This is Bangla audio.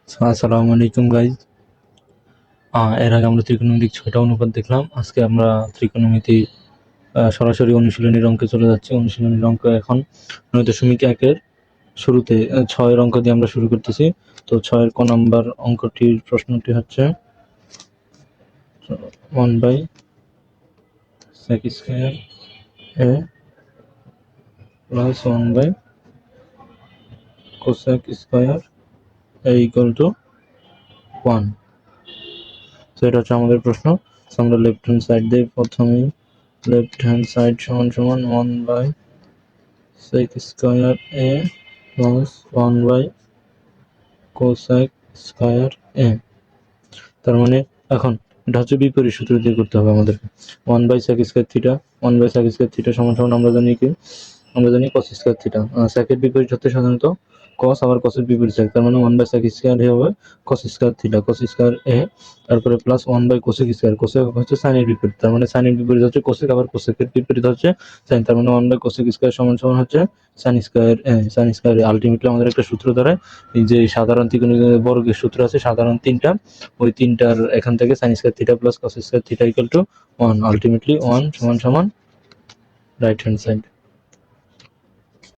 আসসালামু আলাইকুম গাইজ। এর আগে আমরা ত্রিকোণমিতিক 6টা অনুপাত দেখলাম। আজকে আমরা ত্রিকোণমিতি সরাসরি অনুশীলনীর অঙ্কে চলে যাচ্ছি। অনুশীলনীর অঙ্ক এখন 9.1-এর শুরুতে 6 অঙ্ক দিয়ে আমরা শুরু করতেছি। তো 6-এর ক নাম্বার অঙ্কটির প্রশ্নটি হচ্ছে 1/sec square a plus 1/cosec square a equal to 1। তো এটা হচ্ছে আমাদের প্রশ্ন। আমরা লেফট হ্যান্ড সাইড দিয়ে প্রথমেই লেফট হ্যান্ড সাইড সমান সমান 1/sec square a plus 1/cosec square a। তার মানে এখন এটা হচ্ছে বিপরীত সূত্র দিয়ে করতে হবে আমাদেরকে। 1/sec square theta 1/sec square theta সমান সমান আমরা জানি কি, আমরা জানি cos স্কয়ার থিটা। সেকের বিপরীত হচ্ছে সাধারণত cos, আবার cos এর বিপরীত sec, তার মানে 1/sec স্কয়ার হবে cos square theta, cos square a, তারপরে প্লাস 1/cosec স্কয়ার। cosec হচ্ছে sin এর বিপরীত, তার মানে sin এর বিপরীত হচ্ছে cosec, আবার cosec এর বিপরীত হচ্ছে sin, তার মানে 1/cosec স্কয়ার সমান সমান হচ্ছে sin square a। sin square a ultimately আমাদের একটা সূত্র দাঁড়ায়, এই যে সাধারণ ত্রিকোণমিতিক বর্গের সূত্র আছে সাধারণ তিনটা, ওই তিনটার এখান থেকে sin square theta plus cos square theta equal to 1, ultimately 1 সমান সমান রাইট হ্যান্ড সাইড।